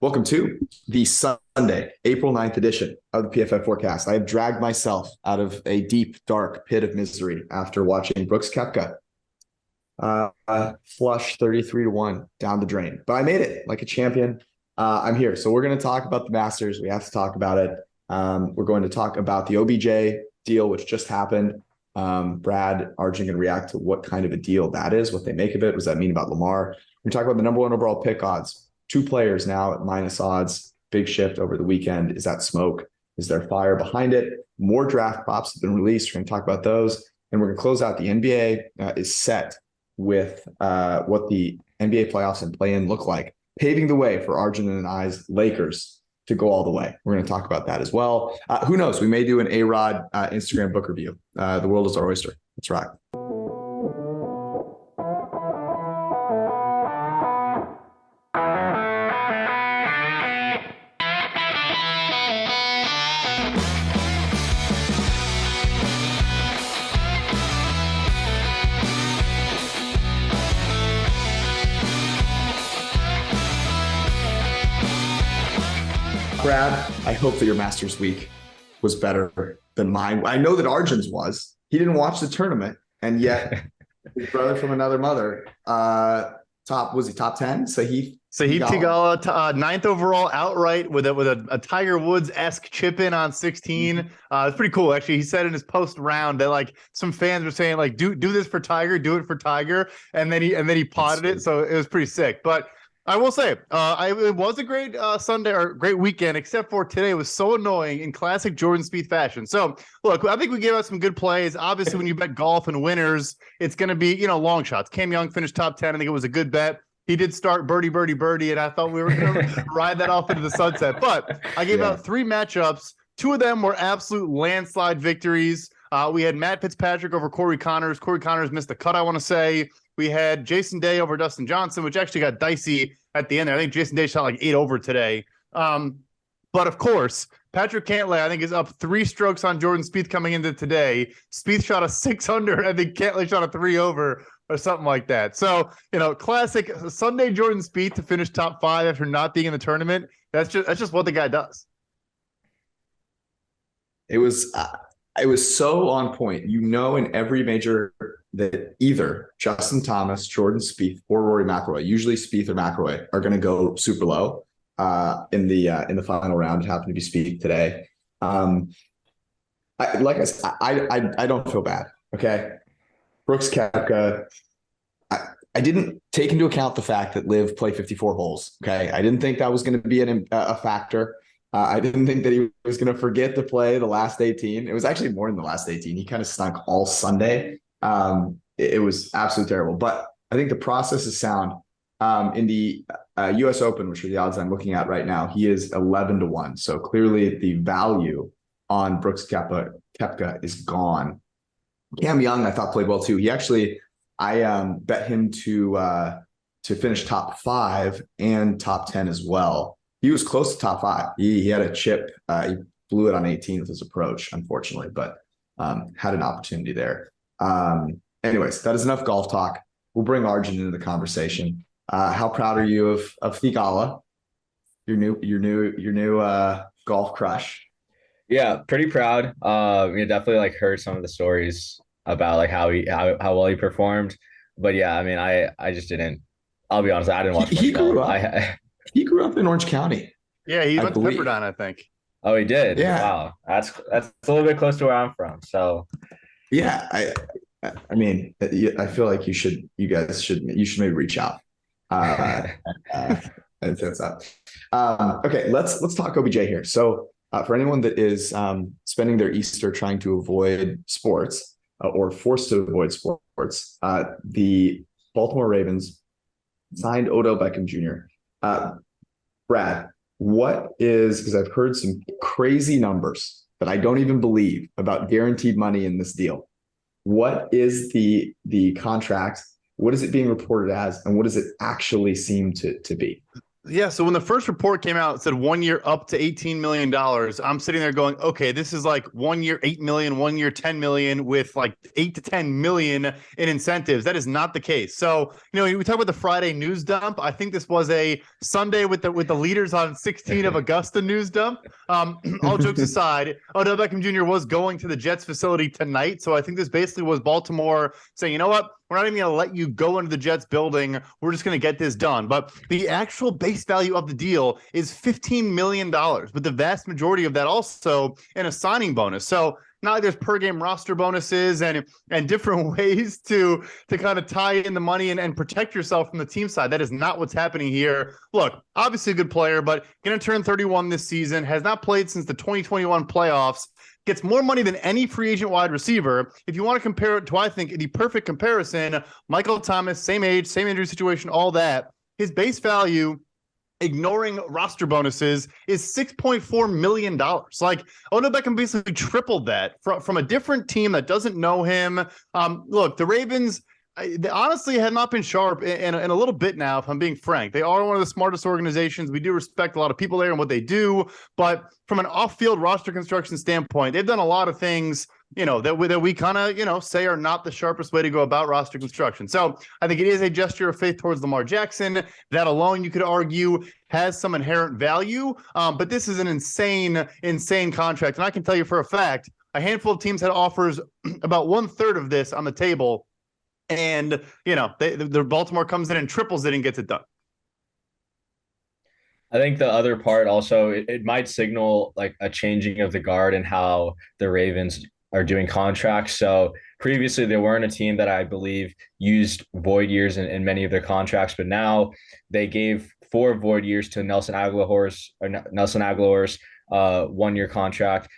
Welcome to the Sunday, April 9th edition of the PFF Forecast. I have dragged myself out of a deep, dark pit of misery after watching Brooks Koepka flush 33-1 down the drain. But I made it like a champion. I'm here. So we're going to talk about the Masters. We have to talk about it. We're going to talk about the OBJ deal, which just happened. Brad, Arjun can react to what kind of a deal that is, what they make of it. What does that mean about Lamar? We talk about the number one overall pick odds. Two players now at minus odds. Big shift over the weekend. Is that smoke? Is there fire behind it? More draft props have been released. We're going to talk about those. And we're going to close out. The NBA is set with what the NBA playoffs and play-in look like, paving the way for Arjun and I's Lakers to go all the way. We're going to talk about that as well. Who knows? We may do an A-Rod Instagram book review. The world is our oyster. That's right. Brad, I hope that your Masters week was better than mine. I know that Arjun's was. He didn't watch the tournament, and yet his brother from another mother, top 10? Sahith Theegala, ninth overall outright with a Tiger Woods-esque chip in on 16. It's pretty cool, actually. He said in his post round that like some fans were saying like do this for Tiger, do it for Tiger, and then he potted it, so it was pretty sick. But I will say, it was a great Sunday or great weekend, except for today was so annoying in classic Jordan Spieth fashion. So, look, I think we gave out some good plays. Obviously, when you bet golf and winners, it's going to be, long shots. Cam Young finished top 10. I think it was a good bet. He did start birdie, and I thought we were going to ride that off into the sunset. But I gave out three matchups. Two of them were absolute landslide victories. We had Matt Fitzpatrick over Corey Connors. Corey Connors missed the cut, I want to say. We had Jason Day over Dustin Johnson, which actually got dicey at the end there. I think Jason Day shot like 8 over today. But of course, Patrick Cantlay, I think, is up 3 strokes on Jordan Spieth coming into today. Spieth shot a 6 under. I think Cantlay shot a 3 over or something like that. So, classic Sunday Jordan Spieth to finish top 5 after not being in the tournament. That's just what the guy does. It was so on point. In every major that either Justin Thomas, Jordan Spieth, or Rory McIlroy, usually Spieth or McIlroy, are going to go super low in the final round. It happened to be Spieth today. I don't feel bad. Okay, Brooks Koepka. I didn't take into account the fact that Liv played 54 holes. Okay, I didn't think that was going to be a factor. I didn't think that he was going to forget to play the last 18. It was actually more than the last 18. He kind of stunk all Sunday. It was absolutely terrible. But I think the process is sound. In the U.S. Open, which are the odds I'm looking at right now, he is 11-1. So clearly the value on Brooks Koepka is gone. Cam Young, I thought, played well too. I bet him to finish top 5 and top 10 as well. He was close to top 5. He had a chip. He blew it on 18 with his approach, unfortunately, but had an opportunity there. Anyways, that is enough golf talk. We'll bring Arjun into the conversation. How proud are you of Theegala, your new golf crush? Yeah, pretty proud. Definitely heard some of the stories about how well he performed. But yeah, I just didn't. I'll be honest, I didn't watch. He grew up. He grew up in Orange County. Yeah, he went to Pepperdine, I think. Oh, he did. Yeah. Wow, that's a little bit close to where I'm from. So, yeah, I feel like you guys should maybe reach out. And so okay, let's talk OBJ here. So, for anyone that is spending their Easter trying to avoid sports or forced to avoid sports, the Baltimore Ravens signed Odell Beckham Jr. Brad, because I've heard some crazy numbers that I don't even believe about guaranteed money in this deal. What is the contract? What is it being reported as? And what does it actually seem to be? Yeah, so when the first report came out, it said 1 year up to $18 million. I'm sitting there going, okay, this is like 1 year, 8 million, 1 year, 10 million with like 8 to 10 million in incentives. That is not the case. So, we talk about the Friday news dump. I think this was a Sunday with the leaders on 16 of Augusta news dump. All jokes aside, Odell Beckham Jr. was going to the Jets facility tonight. So I think this basically was Baltimore saying, you know what? We're not even going to let you go into the Jets building. We're just going to get this done. But the actual base value of the deal is $15 million, with the vast majority of that also in a signing bonus. So not like there's per game roster bonuses and different ways to kind of tie in the money and protect yourself from the team side. That is not what's happening here. Look, obviously a good player, but going to turn 31 this season, has not played since the 2021 playoffs. Gets more money than any free agent wide receiver. If you want to compare it to, I think, the perfect comparison, Michael Thomas, same age, same injury situation, all that. His base value, ignoring roster bonuses, is $6.4 million. Like, Odell Beckham basically tripled that from a different team that doesn't know him. Look, the Ravens, they honestly have not been sharp in a little bit now, if I'm being frank. They are one of the smartest organizations. We do respect a lot of people there and what they do. But from an off-field roster construction standpoint, they've done a lot of things, that we kind of, say are not the sharpest way to go about roster construction. So I think it is a gesture of faith towards Lamar Jackson. That alone, you could argue, has some inherent value. But this is an insane contract. And I can tell you for a fact, a handful of teams had offers about 1/3 of this on the table. And, the Baltimore comes in and triples it and gets it done. I think the other part also, it might signal like a changing of the guard and how the Ravens are doing contracts. So previously they weren't a team that I believe used void years in many of their contracts, but now they gave 4 void years to Nelson Aguilar's 1 year contract.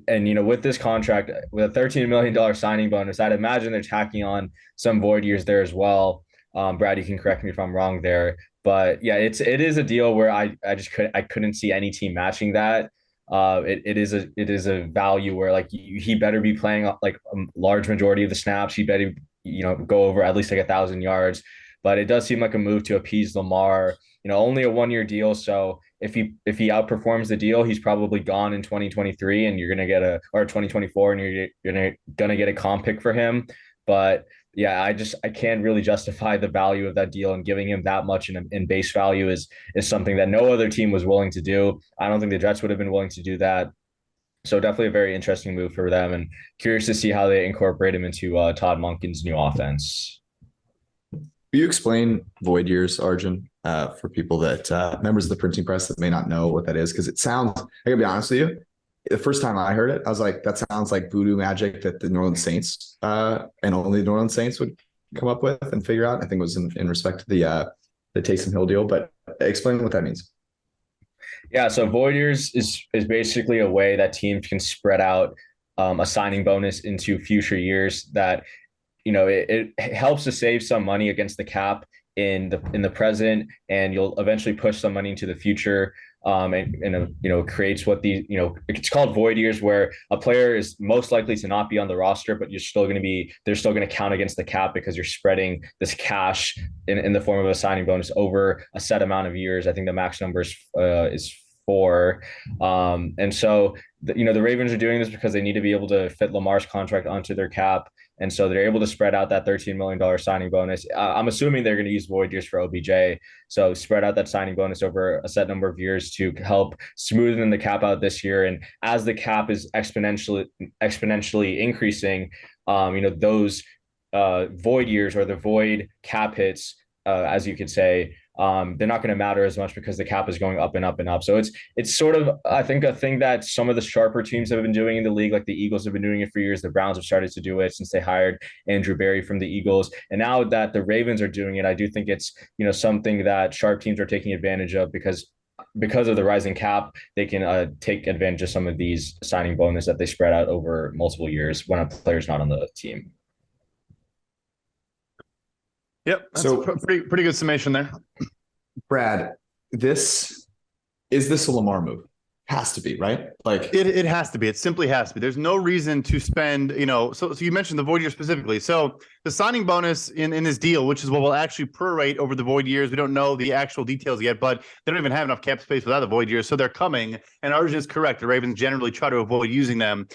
And with this contract, with a $13 million signing bonus, I'd imagine they're tacking on some void years there as well. Brad, you can correct me if I'm wrong there. But yeah, it is a deal where I couldn't see any team matching that. It is a value where like he better be playing like a large majority of the snaps. He better go over at least like 1,000 yards. But it does seem like a move to appease Lamar. Only a 1 year deal. So if he outperforms the deal, he's probably gone in 2023, and you're gonna get or 2024, and you're gonna get a comp pick for him. But yeah, I can't really justify the value of that deal, and giving him that much in base value is something that no other team was willing to do. I don't think the Jets would have been willing to do that. So definitely a very interesting move for them, and curious to see how they incorporate him into Todd Monken's new offense. Will you explain void years, Arjun, for people that members of the printing press that may not know what that is? Because it sounds, I gotta be honest with you, the first time I heard it, I was like, that sounds like voodoo magic that the New Orleans Saints and only the New Orleans Saints would come up with and figure out. I think it was in respect to the Taysom Hill deal, but explain what that means. Yeah, so void years is basically a way that teams can spread out a signing bonus into future years that it helps to save some money against the cap in the present, and you'll eventually push some money into the future. And creates what it's called void years, where a player is most likely to not be on the roster, but they're still going to count against the cap because you're spreading this cash in the form of a signing bonus over a set amount of years. I think the max number is 4. And so the Ravens are doing this because they need to be able to fit Lamar's contract onto their cap. And so they're able to spread out that $13 million signing bonus. I'm assuming they're going to use void years for OBJ. So spread out that signing bonus over a set number of years to help smoothen the cap out this year. And as the cap is exponentially increasing, those void years, or the void cap hits, as you could say, they're not going to matter as much because the cap is going up and up and up. So it's sort of, I think, a thing that some of the sharper teams have been doing in the league. Like the Eagles have been doing it for years. The Browns have started to do it since they hired Andrew Berry from the Eagles. And now that the Ravens are doing it, I do think it's, something that sharp teams are taking advantage of because of the rising cap. They can take advantage of some of these signing bonus that they spread out over multiple years when a player's not on the team. Yep. That's a pretty good summation there. Brad, is this a Lamar move? Has to be, right? Like it has to be. It simply has to be. There's no reason to spend, so you mentioned the void year specifically. So the signing bonus in this deal, which is what will actually prorate over the void years. We don't know the actual details yet, but they don't even have enough cap space without the void years. So they're coming. And Arjun is correct. The Ravens generally try to avoid using them.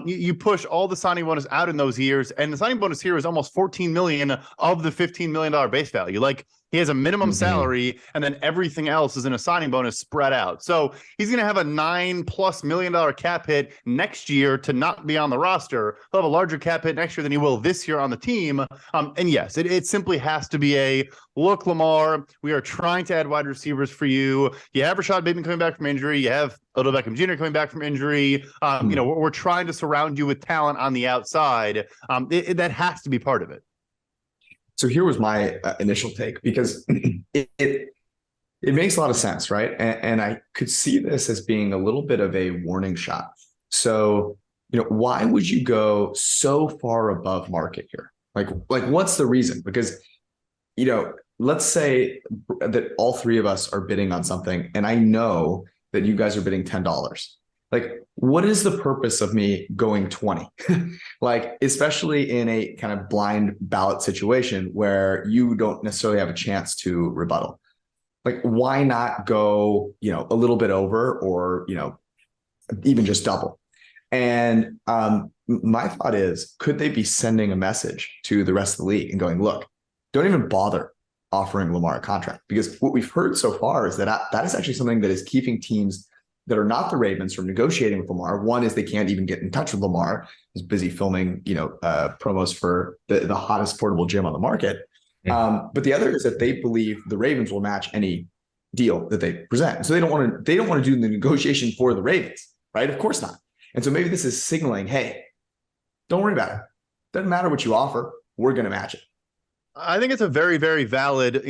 You push all the signing bonus out in those years. And the signing bonus here is almost $14 million of the $15 million base value. Like, he has a minimum salary, and then everything else is in a signing bonus spread out. So he's going to have a $9+ million cap hit next year to not be on the roster. He'll have a larger cap hit next year than he will this year on the team. And yes, it simply has to be a look, Lamar, we are trying to add wide receivers for you. You have Rashad Bateman coming back from injury. You have Odell Beckham Jr. coming back from injury. We're trying to surround you with talent on the outside. That has to be part of it. So here was my initial take, because it makes a lot of sense, right? And I could see this as being a little bit of a warning shot. So, why would you go so far above market here? Like what's the reason? Because, let's say that all three of us are bidding on something, and I know that you guys are bidding $10. Like, what is the purpose of me going 20? Like, especially in a kind of blind ballot situation where you don't necessarily have a chance to rebuttal. Like, why not go, a little bit over, or, even just double? And my thought is, could they be sending a message to the rest of the league and going, look, don't even bother offering Lamar a contract? Because what we've heard so far is that is actually something that is keeping teams that are not the Ravens from negotiating with Lamar. One is they can't even get in touch with Lamar. He's busy filming, promos for the hottest portable gym on the market. But the other is that they believe the Ravens will match any deal that they present. So they don't want to do the negotiation for the Ravens, right? Of course not. And so maybe this is signaling, hey, don't worry about it. Doesn't matter what you offer. We're going to match it. I think it's a very, very valid,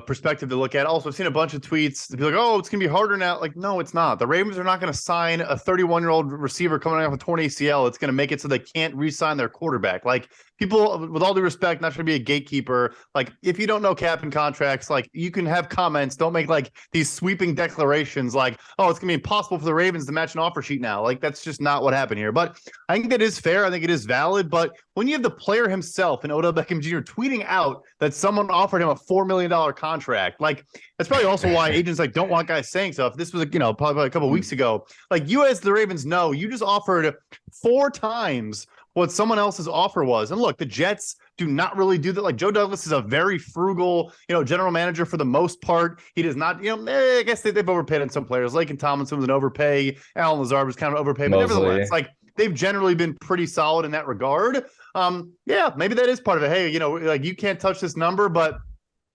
perspective to look at. Also, I've seen a bunch of tweets to be like, oh, it's going to be harder now. Like, no, it's not. The Ravens are not going to sign a 31-year-old receiver coming off a torn ACL. It's going to make it so they can't re-sign their quarterback. Like, people, with all due respect, not trying to be a gatekeeper. Like, if you don't know cap and contracts, like, you can have comments. Don't make like these sweeping declarations like, oh, it's going to be impossible for the Ravens to match an offer sheet now. Like, that's just not what happened here. But I think that is fair. I think it is valid. But when you have the player himself and Odell Beckham Jr. tweeting out that someone offered him a $4 million contract, like, that's probably also why agents like don't want guys saying stuff. This was, probably a couple of weeks ago. Like, you as the Ravens know, you just offered 4 times what someone else's offer was. And look, the Jets do not really do that. Like, Joe Douglas is a very frugal, general manager for the most part. He does not, I guess they've overpaid on some players. Laken Tomlinson was an overpay. Alan Lazard was kind of overpaid. But nevertheless, like, they've generally been pretty solid in that regard. Maybe that is part of it. Hey, like, you can't touch this number, but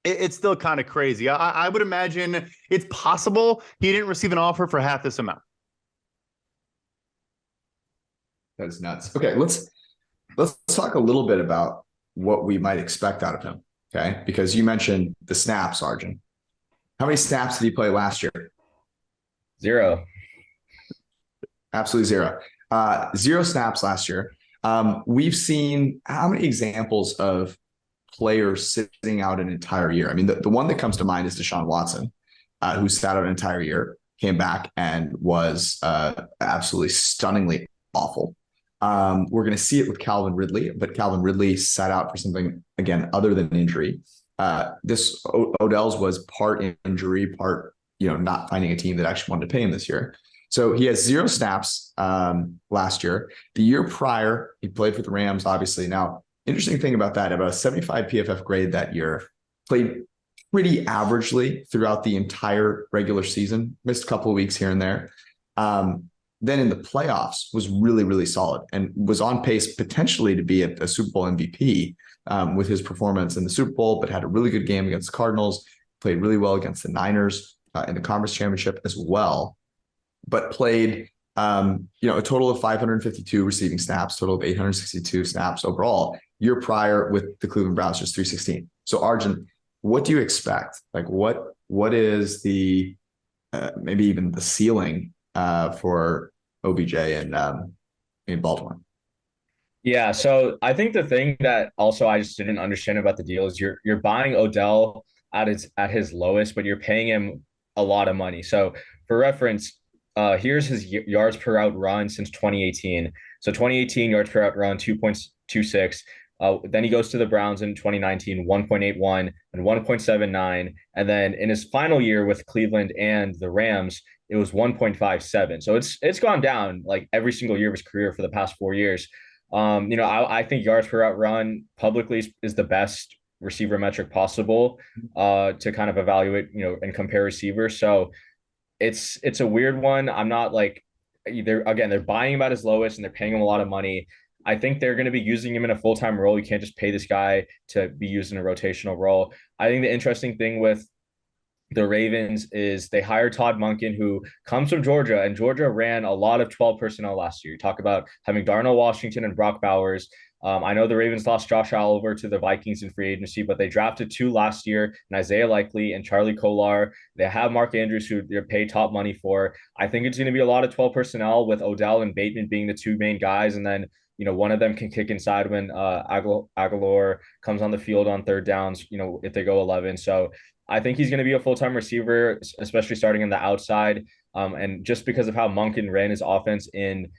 it's still kind of crazy. I would imagine it's possible he didn't receive an offer for half this amount. That is nuts. Okay, let's talk a little bit about what we might expect out of him. Okay, because you mentioned the snaps, Arjun. How many snaps did he play last year? 0. Absolutely 0. 0 snaps last year. We've seen how many examples of players sitting out an entire year? I mean, the one that comes to mind is Deshaun Watson, who sat out an entire year, came back and was absolutely stunningly awful. We're going to see it with Calvin Ridley, but Calvin Ridley sat out for something, again, other than injury. This Odell's was part injury, part, not finding a team that actually wanted to pay him this year. So he has 0 snaps last year. The year prior, he played for the Rams, obviously. Now, interesting thing about that, about a 75 PFF grade that year, played pretty averagely throughout the entire regular season, missed a couple of weeks here and there. Then in the playoffs was really, really solid and was on pace potentially to be a Super Bowl MVP with his performance in the Super Bowl, but had a really good game against the Cardinals, played really well against the Niners in the conference championship as well, but played a total of 552 receiving snaps, total of 862 snaps overall. Year prior with the Cleveland Browns, just 316. So Arjun, what do you expect? Like, what is the maybe even the ceiling for OBJ in Baltimore? Yeah, so I think the thing that also I just didn't understand about the deal is you're buying Odell at his lowest, but you're paying him a lot of money. So for reference, here's his yards per route run since 2018. So 2018 yards per route run 2.26. Then he goes to the Browns in 2019, 1.81 and 1.79. And then in his final year with Cleveland and the Rams, it was 1.57. So it's gone down like every single year of his career for the past 4 years. I think yards per route run publicly is the best receiver metric possible to kind of evaluate, and compare receivers. So it's a weird one. I'm not like they're buying him at his lowest and they're paying him a lot of money. I think they're going to be using him in a full-time role. You can't just pay this guy to be used in a rotational role. I think the interesting thing with the Ravens is they hired Todd Monken, who comes from Georgia, and Georgia ran a lot of 12 personnel last year. You talk about having Darnell Washington and Brock Bowers. I know the Ravens lost Josh Oliver to the Vikings in free agency, but they drafted 2 last year, and Isaiah Likely and Charlie Kolar. They have Mark Andrews, who they're paid top money for. I think it's going to be a lot of 12 personnel with Odell and Bateman being the 2 main guys, and then one of them can kick inside when Aguilar comes on the field on third downs, if they go 11. So I think he's going to be a full-time receiver, especially starting in the outside. And just because of how Monken ran his offense in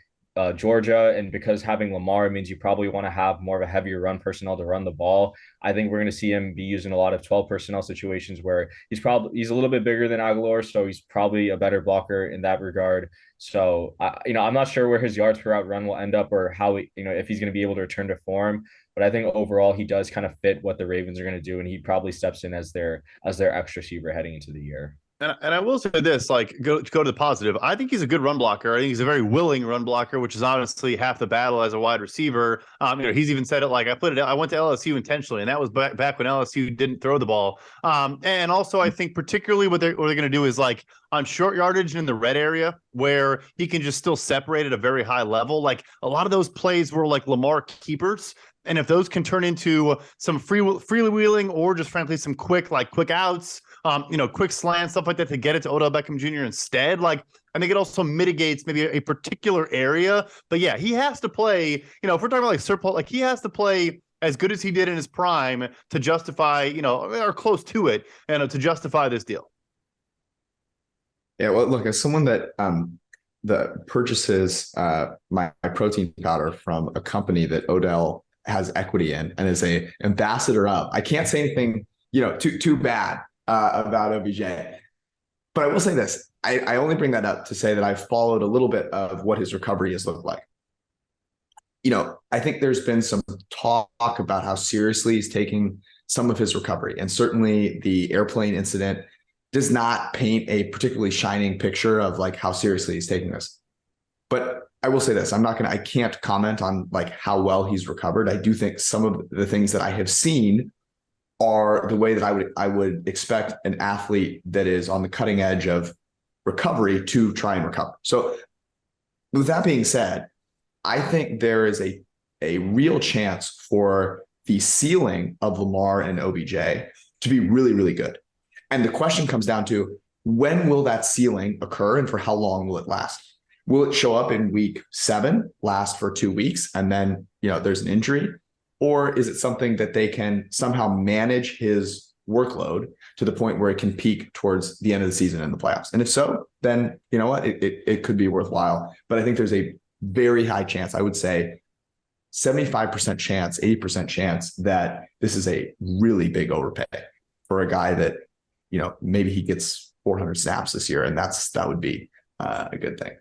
Georgia, and because having Lamar means you probably want to have more of a heavier run personnel to run the ball, I think we're going to see him be used in a lot of 12 personnel situations where he's a little bit bigger than Aguilar, so he's probably a better blocker in that regard. So I'm not sure where his yards per route run will end up, or how if he's going to be able to return to form. But I think overall he does kind of fit what the Ravens are going to do, and he probably steps in as their extra receiver heading into the year. And I will say this, like, go to the positive. I think he's a good run blocker. I think he's a very willing run blocker, which is honestly half the battle as a wide receiver. He's even said it like, I went to LSU intentionally, and that was back when LSU didn't throw the ball. And also I think particularly what they're going to do is like on short yardage in the red area where he can just still separate at a very high level. Like a lot of those plays were like Lamar keepers. And if those can turn into some freewheeling or just frankly some quick outs, quick slants, stuff like that to get it to Odell Beckham Jr. instead, like I think it also mitigates maybe a particular area. But yeah, he has to play, if we're talking about like surplus, like he has to play as good as he did in his prime to justify, or close to it, and to justify this deal. Yeah, well, look, as someone that purchases my protein powder from a company that Odell has equity in and is a ambassador of, I can't say anything, too bad about OBJ. But I will say this. I only bring that up to say that I've followed a little bit of what his recovery has looked like. I think there's been some talk about how seriously he's taking some of his recovery. And certainly the airplane incident does not paint a particularly shining picture of like how seriously he's taking this. But I will say this, I can't comment on like how well he's recovered. I do think some of the things that I have seen are the way that I would expect an athlete that is on the cutting edge of recovery to try and recover. So with that being said, I think there is a real chance for the ceiling of Lamar and OBJ to be really, really good. And the question comes down to, when will that ceiling occur and for how long will it last? Will it show up in week 7, last for 2 weeks, and then, there's an injury? Or is it something that they can somehow manage his workload to the point where it can peak towards the end of the season in the playoffs? And if so, then you know what, it could be worthwhile. But I think there's a very high chance, I would say 75% chance, 80% chance that this is a really big overpay for a guy that, maybe he gets 400 snaps this year, and that would be a good thing.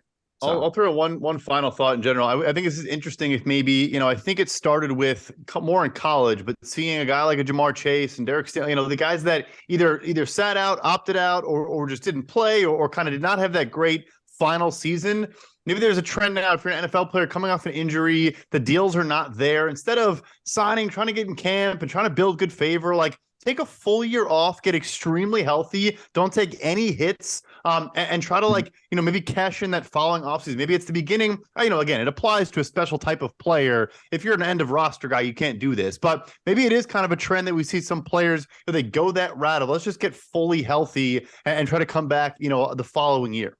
So. I'll throw one final thought in general. I think this is interesting. If maybe, I think it started with more in college, but seeing a guy like a Jamar Chase and Derek Stanley, the guys that either sat out, opted out, or just didn't play, or kind of did not have that great final season. Maybe there's a trend now for an NFL player coming off an injury, the deals are not there. Instead of signing, trying to get in camp and trying to build good favor, like take a full year off, get extremely healthy, don't take any hits, and try to maybe cash in that following offseason. Maybe it's the beginning. Again, it applies to a special type of player. If you're an end of roster guy, you can't do this. But maybe it is kind of a trend that we see some players, they go that route of let's just get fully healthy and try to come back, the following year.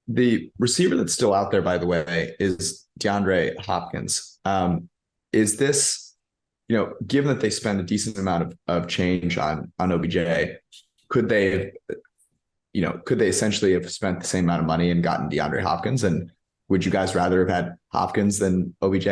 The receiver that's still out there, by the way, is DeAndre Hopkins. Is this, given that they spend a decent amount of change on OBJ, could they could they essentially have spent the same amount of money and gotten DeAndre Hopkins? And would you guys rather have had Hopkins than OBJ?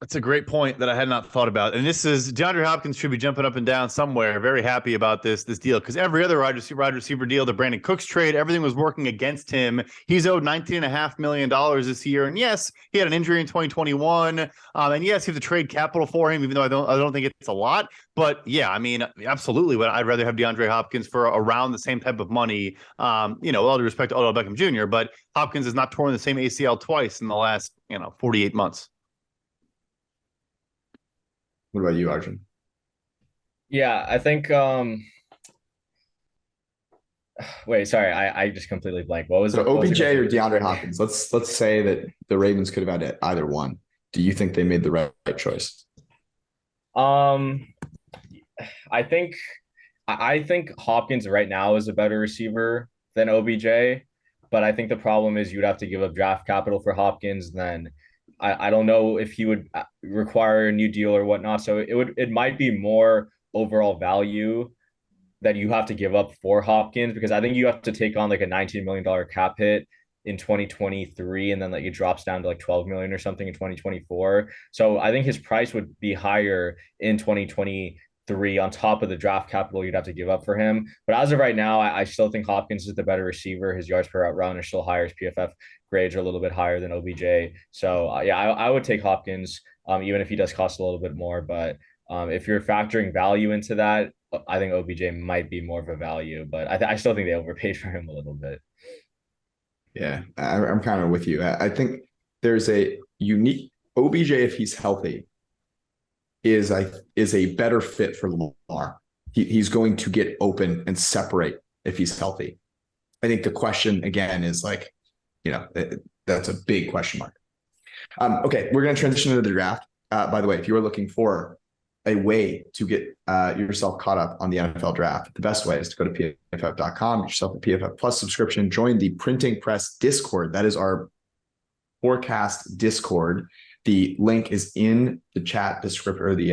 That's a great point that I had not thought about. And this is DeAndre Hopkins should be jumping up and down somewhere. Very happy about this deal, because every other wide receiver deal, the Brandon Cooks trade, everything was working against him. He's owed $19.5 million this year. And yes, he had an injury in 2021. And yes, you have to trade capital for him, even though I don't think it's a lot. But yeah, I mean, absolutely. But I'd rather have DeAndre Hopkins for around the same type of money. With all due respect to Odell Beckham Jr., but Hopkins has not torn the same ACL twice in the last 48 months. What about you, Arjun? Yeah, I think wait, sorry, I just completely blanked. What was so it? OBJ or DeAndre Hopkins? Let's say that the Ravens could have had either one. Do you think they made the right choice? I think Hopkins right now is a better receiver than OBJ, but I think the problem is you'd have to give up draft capital for Hopkins. Then I don't know if he would require a new deal or whatnot. So it might be more overall value that you have to give up for Hopkins, because I think you have to take on like a $19 million cap hit in 2023, and then like it drops down to like 12 million or something in 2024. So I think his price would be higher in 2023 on top of the draft capital you'd have to give up for him. But as of right now, I still think Hopkins is the better receiver. His yards per route run are still higher. His PFF grades are a little bit higher than OBJ. So I would take Hopkins, even if he does cost a little bit more. But if you're factoring value into that, I think OBJ might be more of a value. But I still think they overpaid for him a little bit. Yeah, I'm kind of with you. I think there's a unique OBJ, if he's healthy, is a better fit for Lamar. He's going to get open and separate if he's healthy. I think the question again is like, that's a big question mark. Okay, we're going to transition into the draft. By the way, if you are looking for a way to get yourself caught up on the NFL draft, the best way is to go to pff.com, get yourself a PFF Plus subscription, join the Printing Press Discord. That is our forecast Discord. The link is in the chat description, or the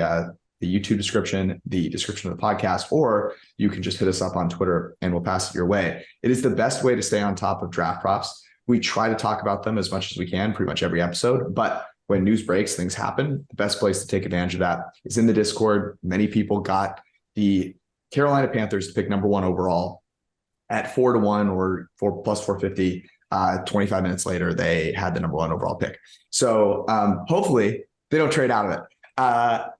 YouTube description, the description of the podcast, or you can just hit us up on Twitter and we'll pass it your way. It is the best way to stay on top of draft props. We try to talk about them as much as we can, pretty much every episode, but when news breaks, things happen. The best place to take advantage of that is in the Discord. Many people got the Carolina Panthers to pick number 1 overall at 4-1 or 4 plus 450. 25 minutes later, they had the number 1 overall pick. So hopefully they don't trade out of it.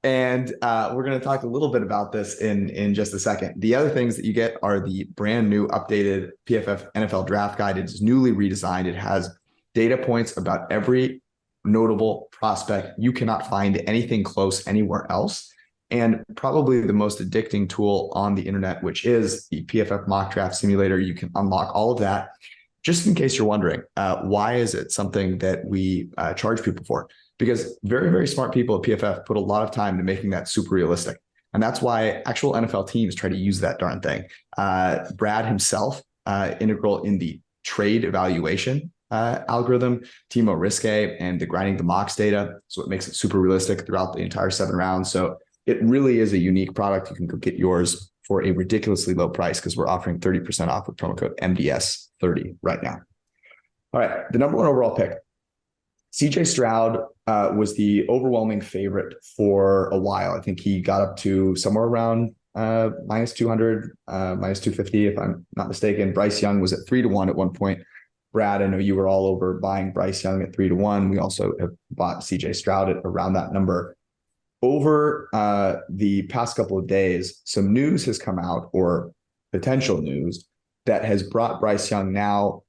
And we're going to talk a little bit about this in just a second. The other things that you get are the brand new updated PFF NFL Draft Guide. It is newly redesigned. It has data points about every notable prospect. You cannot find anything close anywhere else. And probably the most addicting tool on the internet, which is the PFF Mock Draft Simulator. You can unlock all of that. Just in case you're wondering, why is it something that we charge people for? Because very, very smart people at PFF put a lot of time into making that super realistic. And that's why actual NFL teams try to use that darn thing. Brad himself, integral in the trade evaluation algorithm, Timo Riske, and the grinding the mocks data. So it makes it super realistic throughout the entire 7 rounds. So it really is a unique product. You can go get yours for a ridiculously low price because we're offering 30% off with promo code MDS30 right now. All right, the number 1 overall pick. CJ Stroud was the overwhelming favorite for a while. I think he got up to somewhere around minus 200, minus 250, if I'm not mistaken. Bryce Young was at 3-1 at one point. Brad, I know you were all over buying Bryce Young at 3-1. We also have bought CJ Stroud at around that number. Over the past couple of days, some news has come out, or potential news, that has brought Bryce Young now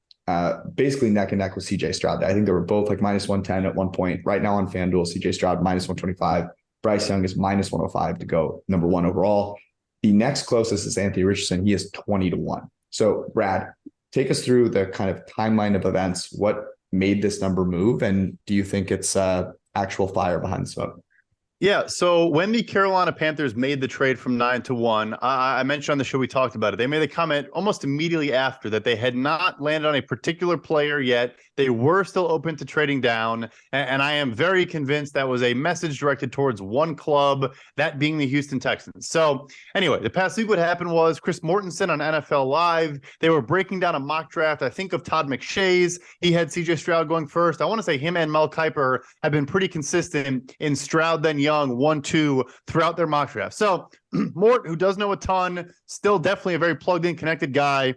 basically neck and neck with CJ Stroud. I think they were both like minus 110 at one point. Right now on FanDuel, CJ Stroud minus 125. Bryce Young is minus 105 to go number 1 overall. The next closest is Anthony Richardson. He is 20-1. So Brad, take us through the kind of timeline of events. What made this number move? And do you think it's actual fire behind the smoke? Yeah, so when the Carolina Panthers made the trade from 9-1, I mentioned on the show, we talked about it. They made a comment almost immediately after that they had not landed on a particular player yet. They were still open to trading down. And I am very convinced that was a message directed towards one club, that being the Houston Texans. So anyway, the past week, what happened was Chris Mortensen on NFL Live, they were breaking down a mock draft, I think, of Todd McShay's. He had CJ Stroud going first. I want to say him and Mel Kiper have been pretty consistent in Stroud then Young 1-2 throughout their mock draft. So Mort, who does know a ton, still definitely a very plugged in, connected guy,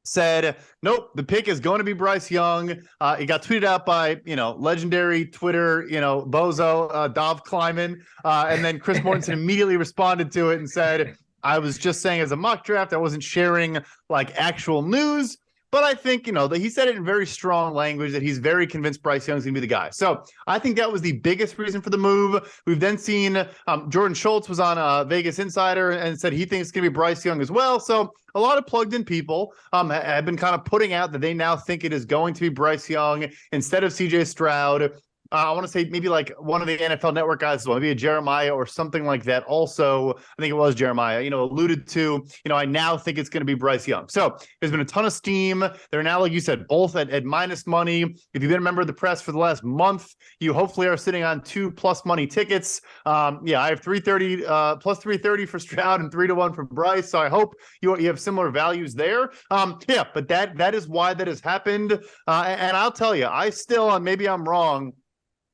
said, nope, the pick is going to be Bryce Young. It got tweeted out by, legendary Twitter, bozo, Dov Kleiman. And then Chris Mortensen immediately responded to it and said, I was just saying as a mock draft, I wasn't sharing like actual news. But I think, that he said it in very strong language that he's very convinced Bryce Young's going to be the guy. So I think that was the biggest reason for the move. We've then seen Jordan Schultz was on Vegas Insider and said he thinks it's going to be Bryce Young as well. So a lot of plugged in people have been kind of putting out that they now think it is going to be Bryce Young instead of CJ Stroud. I want to say maybe like one of the NFL Network guys as well, maybe a Jeremiah or something like that. Also, I think it was Jeremiah, alluded to, I now think it's going to be Bryce Young. So there's been a ton of steam. They're now, like you said, both at minus money. If you've been a member of the press for the last month, you hopefully are sitting on 2+ money tickets. I have 330 plus 330 for Stroud and 3-1 for Bryce. So I hope you have similar values there. But that is why that has happened. And I'll tell you, I still, maybe I'm wrong,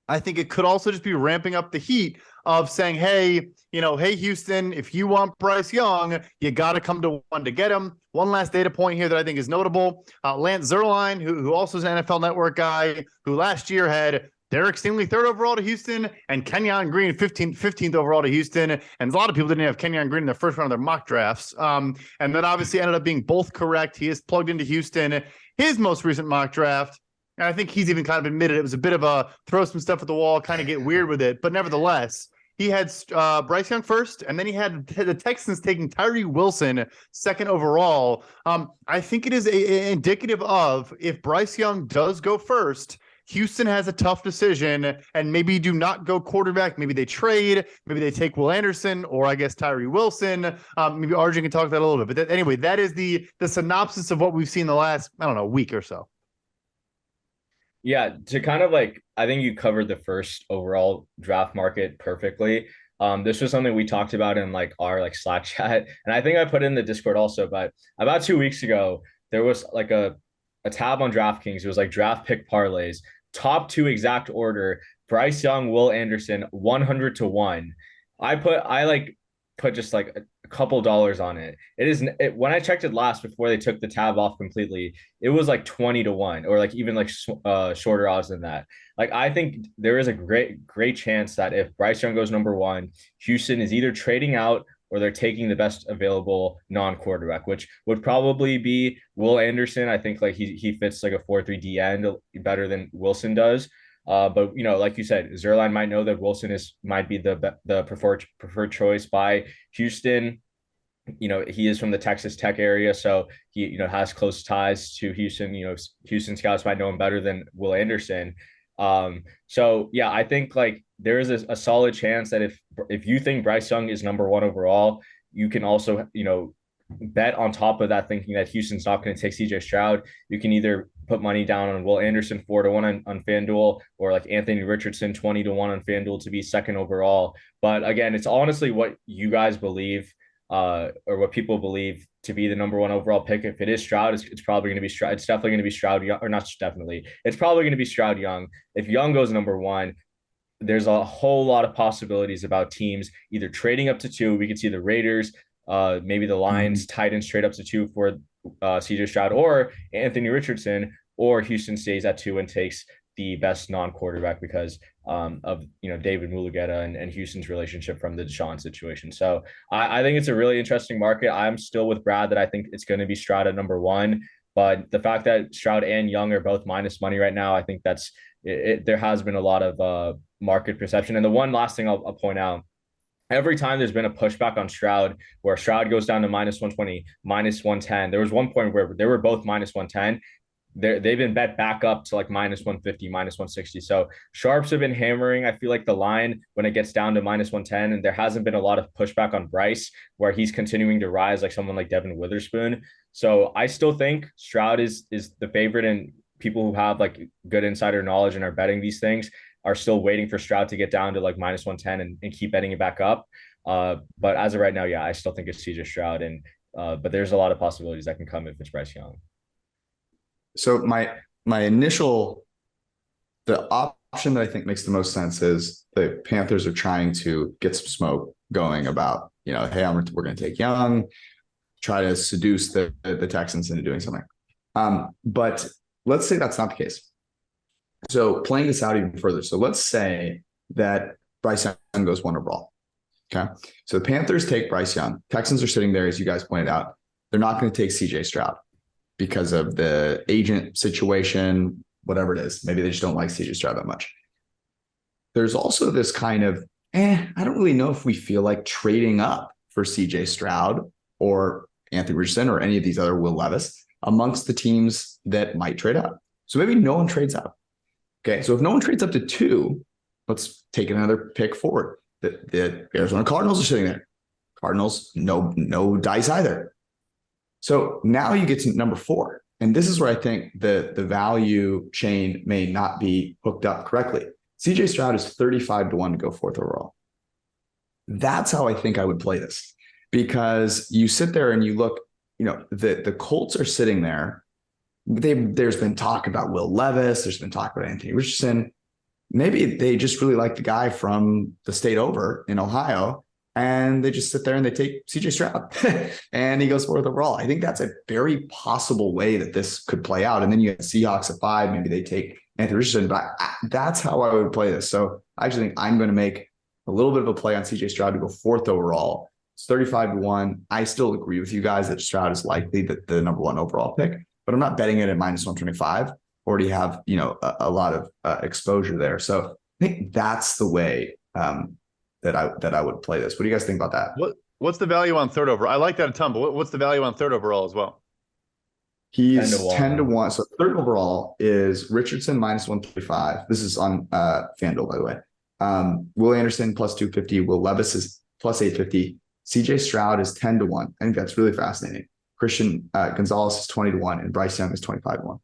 I think it could also just be ramping up the heat of saying, hey, hey, Houston, if you want Bryce Young, you got to come to one to get him. One last data point here that I think is notable. Lance Zierlein, who also is an NFL Network guy, who last year had Derek Stingley 3rd overall to Houston and Kenyon Green 15th overall to Houston. And a lot of people didn't have Kenyon Green in their first round of their mock drafts. And then obviously ended up being both correct. He is plugged into Houston. His most recent mock draft, and I think he's even kind of admitted it was a bit of a throw some stuff at the wall, kind of get weird with it. But nevertheless, he had Bryce Young first, and then he had the Texans taking Tyree Wilson 2nd overall. I think it is indicative of if Bryce Young does go first, Houston has a tough decision, and maybe do not go quarterback. Maybe they trade. Maybe they take Will Anderson, or I guess Tyree Wilson. Maybe Arjun can talk that a little bit. But anyway, that is the synopsis of what we've seen the last, week or so. Yeah, to kind of I think you covered the first overall draft market perfectly. This was something we talked about in our Slack chat, and I think I put it in the Discord also. But about 2 weeks ago, there was a tab on DraftKings. It was draft pick parlays, top 2 exact order: Bryce Young, Will Anderson, 100-1. I put just a couple dollars on it. When I checked it last before they took the tab off completely, it was 20-1 or even shorter odds than that. I think there is a great chance that if Bryce Young goes number 1, Houston is either trading out or they're taking the best available non-quarterback, which would probably be Will Anderson. I think he fits a 4-3 D end better than Wilson does. But like you said, Zierlein might know that Wilson might be the preferred choice by Houston. He is from the Texas Tech area, so he has close ties to Houston. Houston scouts might know him better than Will Anderson. So yeah, I think there is a solid chance that if you think Bryce Young is number 1 overall, you can also bet on top of that, thinking that Houston's not going to take CJ Stroud. You can either put money down on Will Anderson 4-1 on FanDuel, or Anthony Richardson 20-1 on FanDuel to be 2nd overall. But again, it's honestly what you guys believe, or what people believe to be the number 1 overall pick. If it is Stroud, it's probably going to be Stroud. It's definitely going to be Stroud Young, or not definitely. It's probably going to be Stroud Young. If Young goes number 1, there's a whole lot of possibilities about teams either trading up to 2. We could see the Raiders, maybe the Lions, Titans trade up to 2 for CJ Stroud or Anthony Richardson, or Houston stays at 2 and takes the best non-quarterback because of David Mulugeta and Houston's relationship from the Deshaun situation. So I think it's a really interesting market. I'm still with Brad that I think it's going to be Stroud at number 1, but the fact that Stroud and Young are both minus money right now, I think that's it. There has been a lot of market perception. And the one last thing I'll point out, every time there's been a pushback on Stroud, where Stroud goes down to minus 120, minus 110, there was one point where they were both minus 110. they've been bet back up to like minus 150, minus 160. So sharps have been hammering. I feel like the line when it gets down to minus 110, and there hasn't been a lot of pushback on Bryce, where he's continuing to rise like someone like Devin Witherspoon. So I still think Stroud is the favorite, and people who have like good insider knowledge and are betting these things are still waiting for Stroud to get down to like minus 110 and keep betting it back up. But as of right now, yeah, I still think it's CJ Stroud, and but there's a lot of possibilities that can come if it's Bryce Young. So my initial, the option that I think makes the most sense is the Panthers are trying to get some smoke going about, hey, we're going to take Young, try to seduce the Texans into doing something. But let's say that's not the case. So playing this out even further. So let's say that Bryce Young goes 1 overall. Okay. So the Panthers take Bryce Young. Texans are sitting there, as you guys pointed out. They're not going to take CJ Stroud because of the agent situation, whatever it is. Maybe they just don't like CJ Stroud that much. There's also this kind of, I don't really know if we feel like trading up for CJ Stroud or Anthony Richardson or any of these other Will Levis amongst the teams that might trade up. So maybe no one trades up. Okay. So if no one trades up to 2, let's take another pick forward. The Arizona Cardinals are sitting there. Cardinals, no dice either. So now you get to number 4. And this is where I think the value chain may not be hooked up correctly. CJ Stroud is 35-1 to go 4th overall. That's how I think I would play this, because you sit there and you look, the Colts are sitting there. There's been talk about Will Levis. There's been talk about Anthony Richardson. Maybe they just really like the guy from the state over in Ohio, and they just sit there and they take CJ Stroud and he goes 4th overall. I think that's a very possible way that this could play out. And then you have Seahawks at 5. Maybe they take Anthony Richardson, but that's how I would play this. So I actually think I'm going to make a little bit of a play on CJ Stroud to go 4th overall. It's 35-1. I still agree with you guys that Stroud is likely the number 1 overall pick, but I'm not betting it at minus 125. Already have, a lot of exposure there. So I think that's the way that I would play this. What do you guys think about that? What's the value on 3rd overall? I like that a ton, but what's the value on 3rd overall as well? He's 10-1. So 3rd overall is Richardson minus 135. This is on FanDuel, by the way. Will Anderson plus 250. Will Levis is plus 850. CJ Stroud is 10-1. I think that's really fascinating. Christian Gonzalez is 20-1, and Bryce Young is 25-1.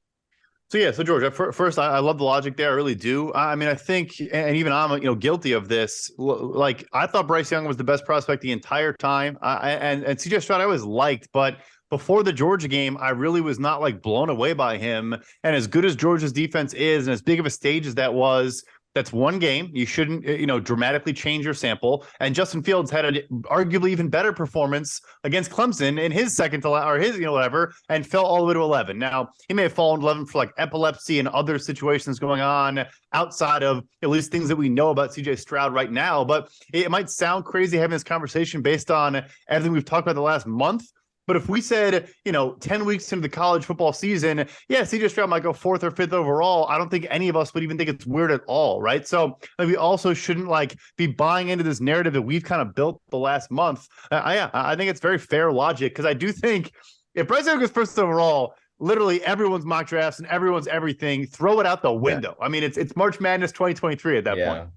So George, first, I love the logic there. I really do. I mean, I think, and even I'm, guilty of this. Like, I thought Bryce Young was the best prospect the entire time. And CJ Stroud I always liked, but before the Georgia game, I really was not like blown away by him. And as good as Georgia's defense is, and as big of a stage as that was, that's one game. You shouldn't, dramatically change your sample. And Justin Fields had an arguably even better performance against Clemson in his second to or his, whatever, and fell all the way to 11. Now, he may have fallen to 11 for like epilepsy and other situations going on outside of at least things that we know about CJ Stroud right now. But it might sound crazy having this conversation based on everything we've talked about the last month. But if we said, 10 weeks into the college football season, yeah, CJ Stroud might go 4th or 5th overall. I don't think any of us would even think it's weird at all, right? So we also shouldn't be buying into this narrative that we've kind of built the last month. I think it's very fair logic, because I do think if Bryce Young goes 1st overall, literally everyone's mock drafts and everyone's everything, throw it out the window. Yeah. I mean, it's March Madness 2023 at that point.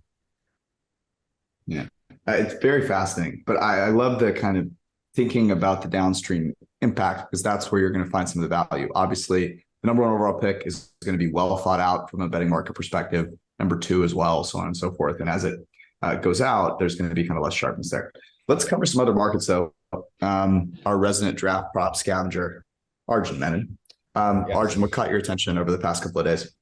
Yeah, it's very fascinating. But I love the kind of thinking about the downstream impact, because that's where you're going to find some of the value. Obviously, the number 1 overall pick is going to be well thought out from a betting market perspective. Number 2 as well, so on and so forth. And as it goes out, there's going to be kind of less sharpness there. Let's cover some other markets, though. Our resident draft prop scavenger, Arjun Menon. Yes. Arjun, what caught your attention over the past couple of days?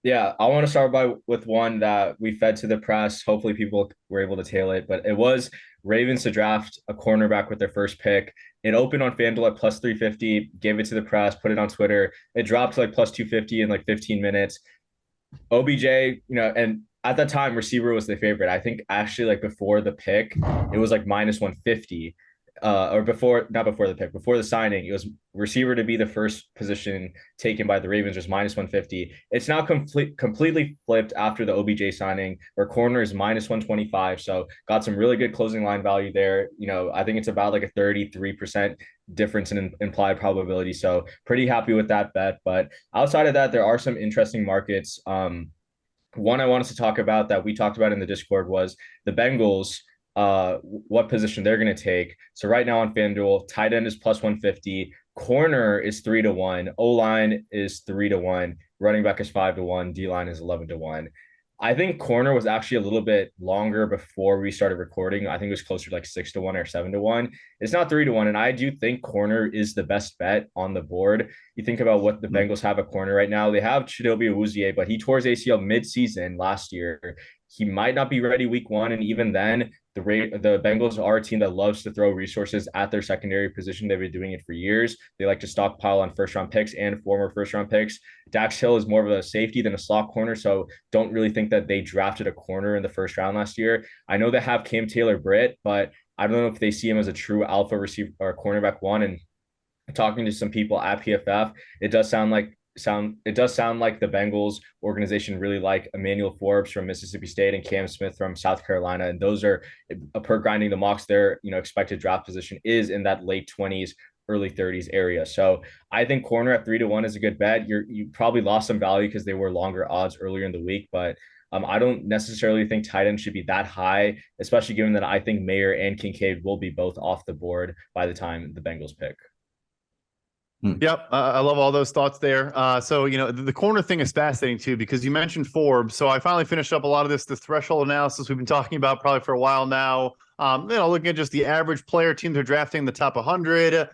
Yeah, I want to start with one that we fed to the press. Hopefully people were able to tail it, but it was Ravens to draft a cornerback with their first pick. It opened on FanDuel at plus 350, gave it to the press, put it on Twitter. It dropped to like plus 250 in like 15 minutes. OBJ, and at that time, receiver was the favorite. I think actually like before the pick, it was like minus 150. or not before the pick, before the signing, it was receiver to be the first position taken by the Ravens was minus 150. It's now completely flipped after the OBJ signing, where corner is minus 125. So got some really good closing line value there. I think it's about like a 33% difference in implied probability. So pretty happy with that bet. But outside of that, there are some interesting markets. One I wanted to talk about that we talked about in the Discord was the Bengals, what position they're going to take. So right now on FanDuel, tight end is plus 150, corner is 3-1, O-line is 3-1, running back is 5-1, D-line is 11-1. I think corner was actually a little bit longer before we started recording. I think it was closer to like 6-1 or 7-1. It's not 3-1. And I do think corner is the best bet on the board. You think about what the Bengals have at corner right now. They have Chidobe Awuzie, but he tore his ACL mid-season last year. He might not be ready week 1. And even then, the Bengals are a team that loves to throw resources at their secondary position. They've been doing it for years. They like to stockpile on first-round picks and former first-round picks. Dax Hill is more of a safety than a slot corner, so don't really think that they drafted a corner in the first round last year. I know they have Cam Taylor-Britt, but I don't know if they see him as a true alpha receiver or cornerback one. And talking to some people at PFF, it does sound like the Bengals organization really like Emmanuel Forbes from Mississippi State and Cam Smith from South Carolina. And those are, per grinding the mocks, their expected draft position is in that late 20s, early 30s area. So I think corner at 3-1 is a good bet. You probably lost some value because they were longer odds earlier in the week, but I don't necessarily think tight end should be that high, especially given that I think Mayer and Kincaid will be both off the board by the time the Bengals pick. Yep. I love all those thoughts there. So, the corner thing is fascinating too, because you mentioned Forbes. So I finally finished up a lot of this threshold analysis we've been talking about probably for a while now. Looking at just the average player teams are drafting in the top 100.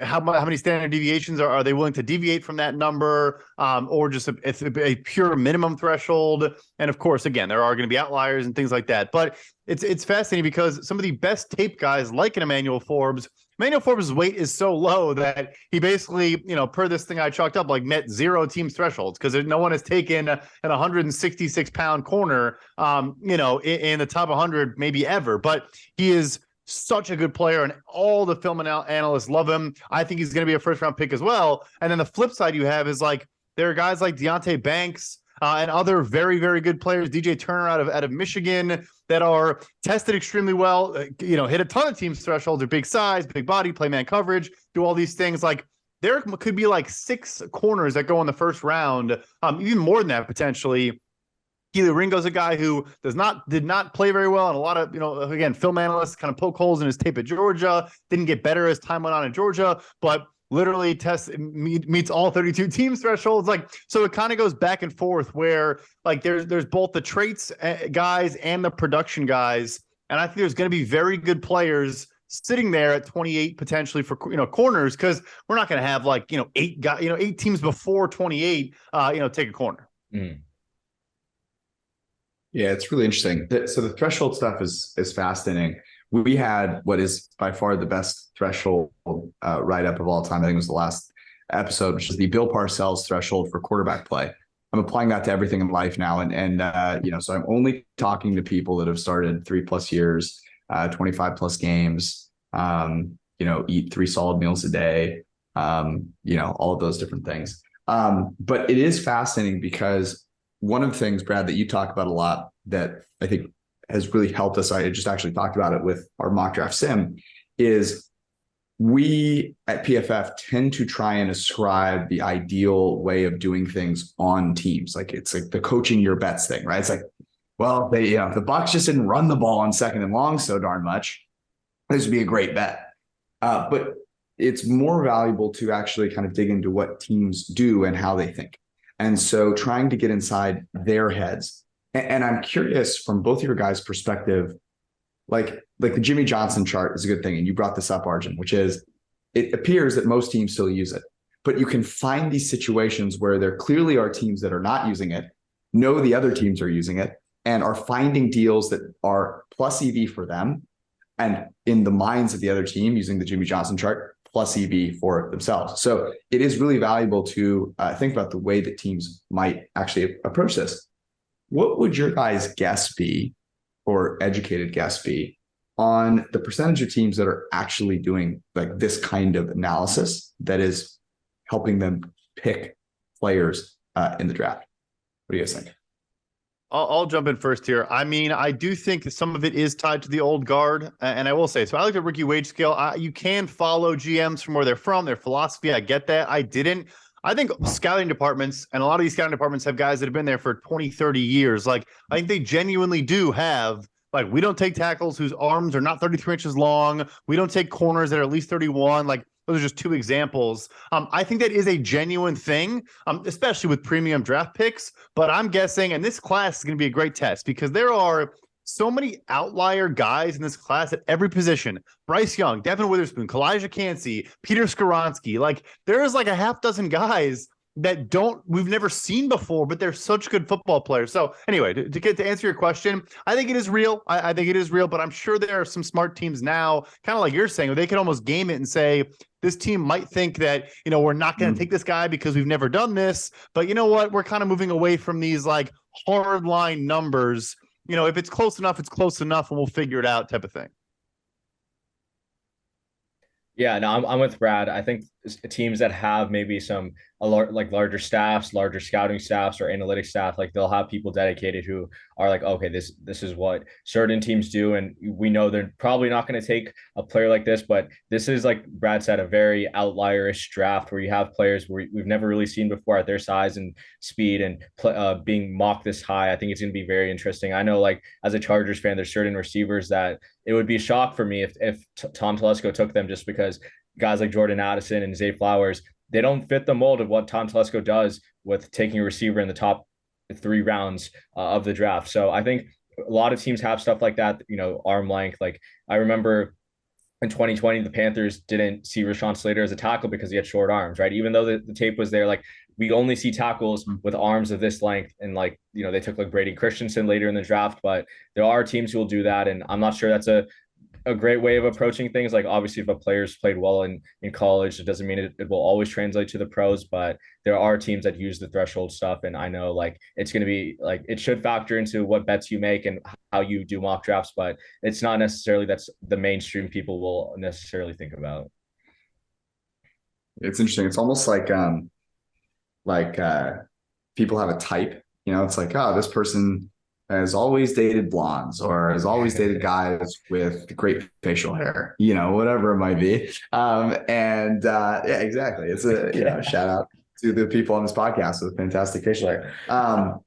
How many standard deviations are they willing to deviate from that number, or just a pure minimum threshold? And of course, again, there are going to be outliers and things like that. But it's fascinating because some of the best tape guys, like an Emmanuel Forbes' weight is so low that he basically, per this thing I chalked up, like met 0 teams thresholds, because no one has taken an 166-pound corner, in the top 100 maybe ever. But he is such a good player, and all the film analysts love him. I think he's going to be a first-round pick as well. And then the flip side you have is like there are guys like Deontay Banks and other very, very good players, DJ Turner out of Michigan, that are tested extremely well, hit a ton of teams thresholds, are big size, big body, play man coverage, do all these things. Like there could be like 6 corners that go in the first round, even more than that potentially. Keely Ringo's a guy who did not play very well, and a lot of, again, film analysts kind of poke holes in his tape at Georgia, didn't get better as time went on in Georgia, but literally meets all 32 teams thresholds. Like, so it kind of goes back and forth where like there's both the traits guys and the production guys. And I think there's going to be very good players sitting there at 28 potentially for, corners, because we're not going to have like, 8 teams before 28, take a corner. Mm. Yeah, it's really interesting. So the threshold stuff is fascinating. We had what is by far the best threshold write-up of all time. I think it was the last episode, which is the Bill Parcells threshold for quarterback play. I'm applying that to everything in life now. And so I'm only talking to people that have started 3+ years, 25+ games, eat 3 solid meals a day, all of those different things. But it is fascinating because one of the things, Brad, that you talk about a lot that I think has really helped us, I just actually talked about it with our mock draft sim, is we at PFF tend to try and ascribe the ideal way of doing things on teams. Like it's like the coaching your bets thing, right? It's like, well, the Bucs just didn't run the ball on 2nd and long so darn much. This would be a great bet. But it's more valuable to actually kind of dig into what teams do and how they think. And so trying to get inside their heads. And I'm curious from both of your guys' perspective, like the Jimmy Johnson chart is a good thing. And you brought this up, Arjun, which is it appears that most teams still use it. But you can find these situations where there clearly are teams that are not using it, know the other teams are using it, and are finding deals that are plus EV for them. And in the minds of the other team using the Jimmy Johnson chart, plus EV for themselves. So it is really valuable to think about the way that teams might actually approach this. What would your guys' guess be, or educated guess be, on the percentage of teams that are actually doing like this kind of analysis that is helping them pick players in the draft. What do you guys think? I'll jump in first here. I mean, I do think some of it is tied to the old guard. And I will say, so I like the rookie wage scale. You can follow GMs from where they're from, their philosophy. I get that. I didn't. I think scouting departments, and a lot of these scouting departments have guys that have been there for 20, 30 years. Like, I think they genuinely do have, like, we don't take tackles whose arms are not 33 inches long. We don't take corners that are at least 31. Like, those are just two examples. I think that is a genuine thing, especially with premium draft picks. But I'm guessing, and this class is going to be a great test because there are so many outlier guys in this class at every position. Bryce Young, Devin Witherspoon, Kalijah Cansey, Peter Skoronski. Like, there is like a half dozen guys that we've never seen before, but they're such good football players. So anyway, to answer your question, I think it is real. I think it is real, but I'm sure there are some smart teams now, kind of like you're saying, where they can almost game it and say, this team might think that, we're not going to take this guy because we've never done this, but you know what? We're kind of moving away from these like hard line numbers. If it's close enough, it's close enough and we'll figure it out type of thing. Yeah, no, I'm with Brad. I think teams that have maybe larger staffs, larger scouting staffs or analytics staff, like they'll have people dedicated who are like, okay, this is what certain teams do. And we know they're probably not going to take a player like this, but this is, like Brad said, a very outlierish draft where you have players we've never really seen before at their size and speed and being mocked this high. I think it's going to be very interesting. I know, like, as a Chargers fan, there's certain receivers that it would be a shock for me if Tom Telesco took them, just because guys like Jordan Addison and Zay Flowers, they don't fit the mold of what Tom Telesco does with taking a receiver in the top 3 rounds of the draft. So I think a lot of teams have stuff like that, arm length. Like, I remember in 2020, the Panthers didn't see Rashawn Slater as a tackle because he had short arms, right? Even though the tape was there, like, we only see tackles with arms of this length. And like, they took like Brady Christensen later in the draft, but there are teams who will do that. And I'm not sure that's a great way of approaching things. Like, obviously, if a player's played well in college, it doesn't mean it will always translate to the pros, but there are teams that use the threshold stuff. And I know, like, it's going to be like, it should factor into what bets you make and how you do mock drafts, but it's not necessarily that's the mainstream people will necessarily think about. It's interesting. It's almost like people have a type, it's like, oh, this person has always dated blondes or has always dated guys with great facial hair, whatever it might be. Yeah, exactly. It's a shout out to the people on this podcast with fantastic facial hair. I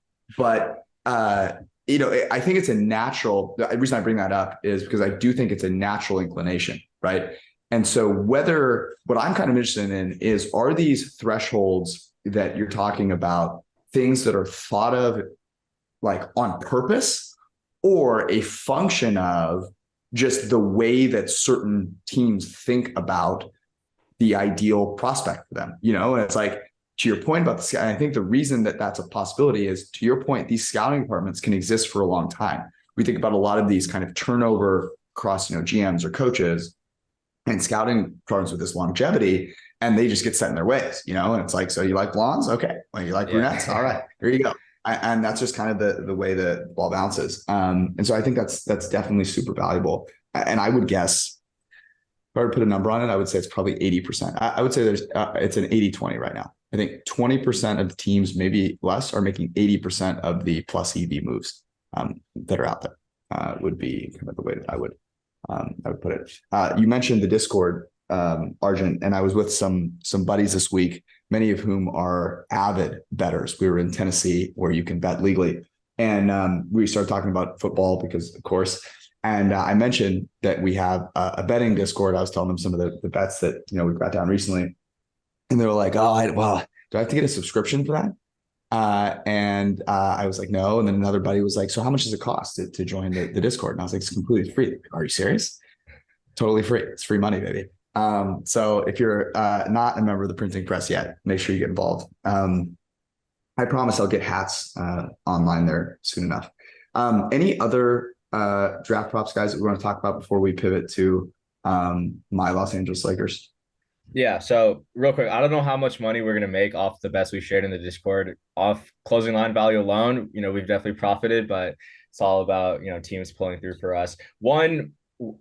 think it's a natural, the reason I bring that up is because I do think it's a natural inclination, right? And so what I'm kind of interested in is, are these thresholds that you're talking about things that are thought of like on purpose, or a function of just the way that certain teams think about the ideal prospect for them, and it's like, to your point about the, and I think the reason that that's a possibility is, to your point, these scouting departments can exist for a long time. We think about a lot of these kind of turnover across, GMs or coaches and scouting departments with this longevity, and they just get set in their ways, and it's like, so you like blondes? Okay. Well, you like brunettes? All right, here you go. And that's just kind of the way the ball bounces. And so I think that's definitely super valuable. And I would guess, if I were to put a number on it, I would say it's probably 80%. I would say it's an 80-20 right now. I think 20% of the teams, maybe less, are making 80% of the plus EV moves that are out there, would be kind of the way that I would put it. You mentioned the Discord, Arjun, and I was with some buddies this week, many of whom are avid bettors. We were in Tennessee where you can bet legally. And we started talking about football because, of course, and I mentioned that we have a betting Discord. I was telling them some of the bets that, we've got down recently. And they were like, oh, do I have to get a subscription for that? And I was like, no. And then another buddy was like, so how much does it cost to join the Discord? And I was like, it's completely free. Are you serious? Totally free. It's free money, baby. So if you're not a member of the printing press yet, make sure you get involved. I promise I'll get hats online there soon enough. Any other draft props, guys, that we want to talk about before we pivot to my Los Angeles Lakers? Yeah. So real quick, I don't know how much money we're going to make off the bets we shared in the Discord. Off closing line value alone, we've definitely profited, but it's all about, teams pulling through for us. One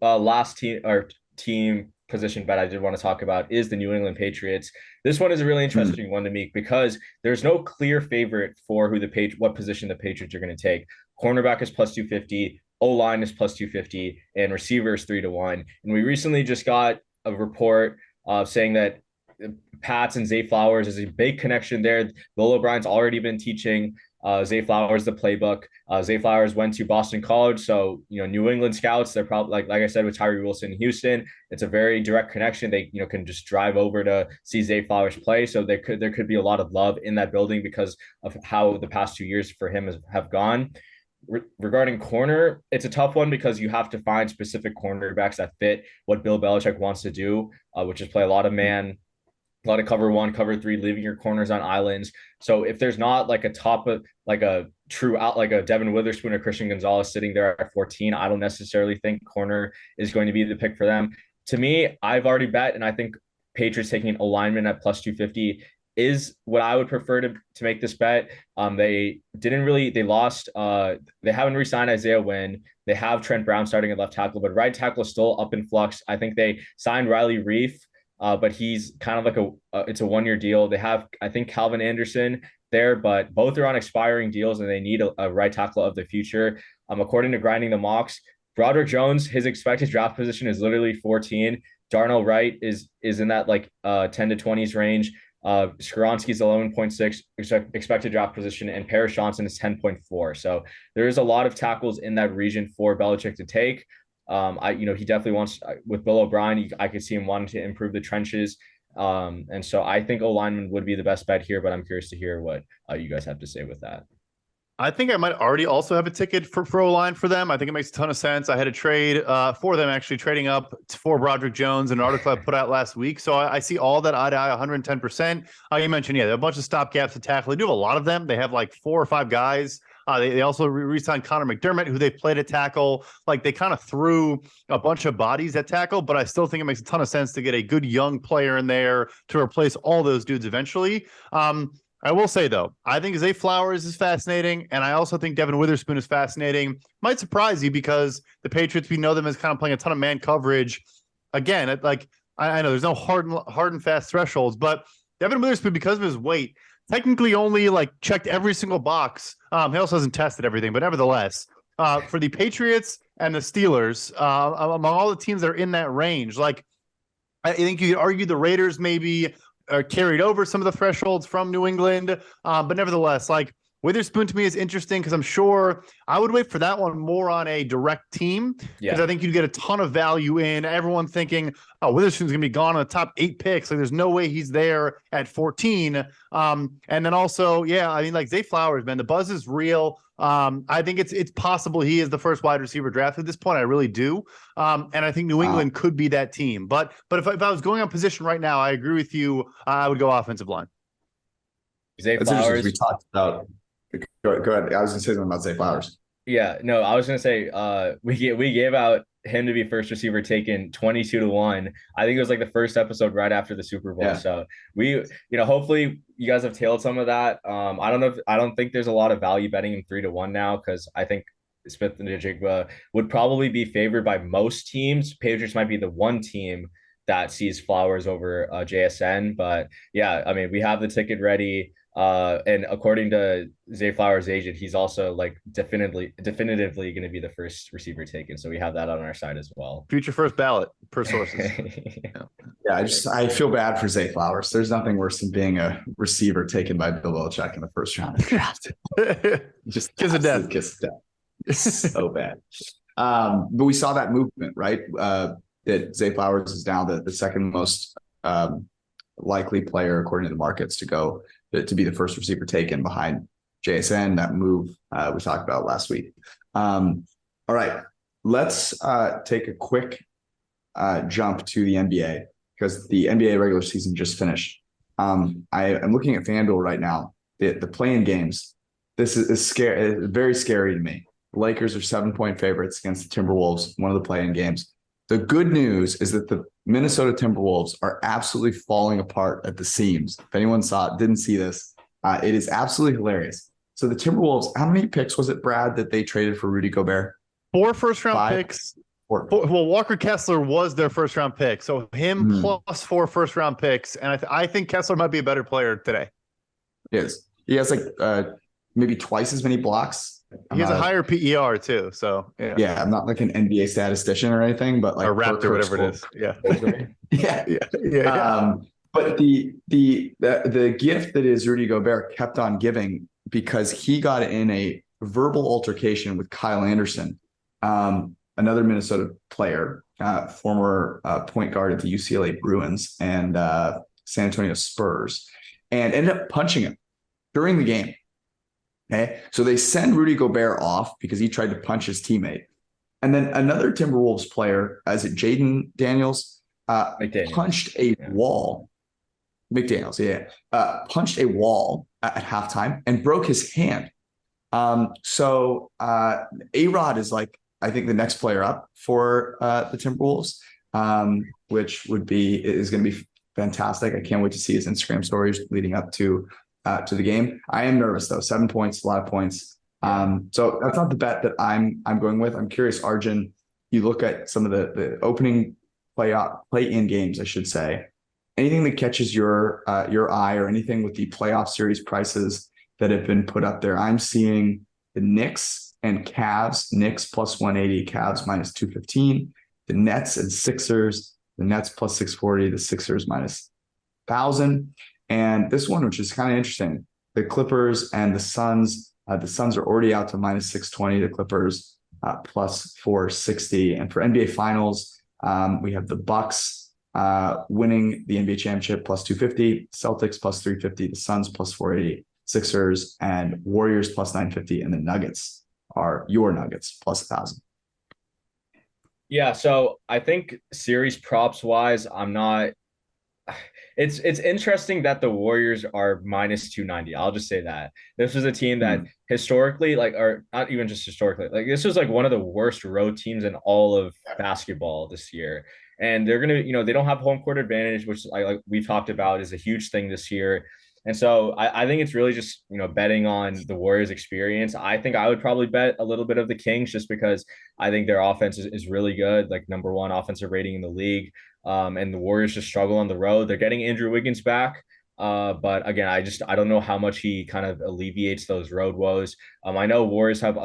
last team position bet I did want to talk about is the New England Patriots. This one is a really interesting one to me because there's no clear favorite for what position the Patriots are going to take. Cornerback is plus 250, O-line is plus 250, and receiver is 3-1. And we recently just got a report saying that Pats and Zay Flowers is a big connection there. Bill O'Brien's already been teaching Zay Flowers the playbook. Zay Flowers went to Boston College, so New England scouts. They're probably like I said with Tyree Wilson in Houston. It's a very direct connection. They can just drive over to see Zay Flowers play. So there could be a lot of love in that building because of how the past 2 years for him have gone. Regarding corner, it's a tough one because you have to find specific cornerbacks that fit what Bill Belichick wants to do, which is play a lot of man, a lot of cover 1, cover 3, leaving your corners on islands. So if there's not like a true out, like a Devin Witherspoon or Christian Gonzalez sitting there at 14, I don't necessarily think corner is going to be the pick for them. To me, I've already bet, and I think Patriots taking an alignment at plus 250 is what I would prefer to make this bet. They lost. They haven't re-signed Isaiah Wynn. They have Trent Brown starting at left tackle, but right tackle is still up in flux. I think they signed Riley Reif, but he's kind of like it's a 1-year deal. They have, I think, Calvin Anderson there, but both are on expiring deals and they need a right tackle of the future. According to Grinding the Mocks, Broderick Jones, his expected draft position is literally 14. Darnell Wright is in that 10 to 20s range. Skoronski's 11.6 expected draft position, and Paris Johnson is 10.4. So there is a lot of tackles in that region for Belichick to take. He definitely wants, with Bill O'Brien, I could see him wanting to improve the trenches. And so I think O-lineman would be the best bet here, but I'm curious to hear what you guys have to say with that. I think I might already also have a ticket for O-line for them. I think it makes a ton of sense. I had a trade for them, actually trading up for Broderick Jones, an article I put out last week. So I see all that eye to eye, 110%. You mentioned, there are a bunch of stopgaps to tackle. They do have a lot of them. They have like 4 or 5 guys. They also re-signed Connor McDermott, who they played at tackle. Like, they kind of threw a bunch of bodies at tackle, but I still think it makes a ton of sense to get a good young player in there to replace all those dudes eventually. I will say, though, I think Zay Flowers is fascinating, and I also think Devin Witherspoon is fascinating. Might surprise you because the Patriots, we know them as kind of playing a ton of man coverage. Again, I know there's no hard and fast thresholds, but Devin Witherspoon, because of his weight, technically only checked every single box. He also hasn't tested everything, but nevertheless, for the Patriots and the Steelers, among all the teams that are in that range, I think you could argue the Raiders maybe carried over some of the thresholds from New England. But nevertheless, Witherspoon to me is interesting because I'm sure I would wait for that one more on a direct team because I think you'd get a ton of value in everyone thinking, oh, Witherspoon's going to be gone on the top 8 picks. There's no way he's there at 14. And then also, Zay Flowers, man, the buzz is real. I think it's possible he is the first wide receiver drafted at this point. I really do. And I think New England could be that team. But if I was going on position right now, I agree with you. I would go offensive line. Zay Flowers. We talked about. Go ahead. I was going to say something about Zay Flowers. Yeah, no, I was going to say we gave out him to be first receiver taken 22-1. I think it was the first episode right after the Super Bowl. Yeah. So we, hopefully you guys have tailed some of that. I don't think there's a lot of value betting him 3-1 now because I think Smith and Jigba would probably be favored by most teams. Patriots might be the one team that sees Flowers over JSN. But yeah, I mean, we have the ticket ready. And according to Zay Flowers' agent, he's also definitively going to be the first receiver taken. So we have that on our side as well. Future first ballot per sources. I feel bad for Zay Flowers. There's nothing worse than being a receiver taken by Bill Belichick in the first round of the draft. Just kiss of death. So bad. But we saw that movement, right? That Zay Flowers is now the second most likely player according to the markets to go to be the first receiver taken behind JSN. That move we talked about last week. All right, let's take a quick jump to the NBA because the NBA regular season just finished. I am looking at FanDuel right now. The play-in games. This is scary. It's very scary to me. The Lakers are 7-point favorites against the Timberwolves, one of the play-in games. The good news is that the Minnesota Timberwolves are absolutely falling apart at the seams. If anyone didn't see this, it is absolutely hilarious. So the Timberwolves, how many picks was it, Brad, that they traded for Rudy Gobert? 4 first-round picks Well, Walker Kessler was their first round pick. So him plus 4 first round picks. And I think Kessler might be a better player today. Yes. He has like maybe twice as many blocks. He has a higher PER too. So yeah, I'm not like an NBA statistician or anything, but like a Raptor, whatever it is. Yeah. yeah. But the gift that is Rudy Gobert kept on giving because he got in a verbal altercation with Kyle Anderson, another Minnesota player, former point guard at the UCLA Bruins and San Antonio Spurs, and ended up punching him during the game. Okay. So they send Rudy Gobert off because he tried to punch his teammate. And then another Timberwolves player, as it Jaden Daniels, punched a wall. McDaniels, punched a wall at halftime and broke his hand. So A-Rod is like, I think, the next player up for the Timberwolves, which is going to be fantastic. I can't wait to see his Instagram stories leading up to the game. I am nervous though. 7 points, a lot of points. So that's not the bet that I'm going with. I'm curious, Arjun. You look at some of the opening play-in games, I should say. Anything that catches your eye, or anything with the playoff series prices that have been put up there? I'm seeing the Knicks and Cavs. Knicks plus 180, Cavs minus 215. The Nets and Sixers. The Nets plus 640. The Sixers minus 1,000. And this one, which is kind of interesting, the Clippers and the Suns. The Suns are already out to minus 620. The Clippers plus 460. And for NBA Finals, we have the Bucks winning the NBA championship plus 250, Celtics plus 350, the Suns plus 480, Sixers and Warriors plus 950, and the Nuggets are your Nuggets plus 1,000. Yeah, so I think series props wise, I'm not. It's interesting that the Warriors are minus 290. I'll just say that this was a team that historically, or not even just historically, this was like one of the worst road teams in all of basketball this year. And they're going to, they don't have home court advantage, which like we've talked about is a huge thing this year. And so I think it's really just, betting on the Warriors experience. I think I would probably bet a little bit of the Kings just because I think their offense is really good, like number 1 offensive rating in the league. And the Warriors just struggle on the road. They're getting Andrew Wiggins back. But again, I don't know how much he kind of alleviates those road woes. I know Warriors have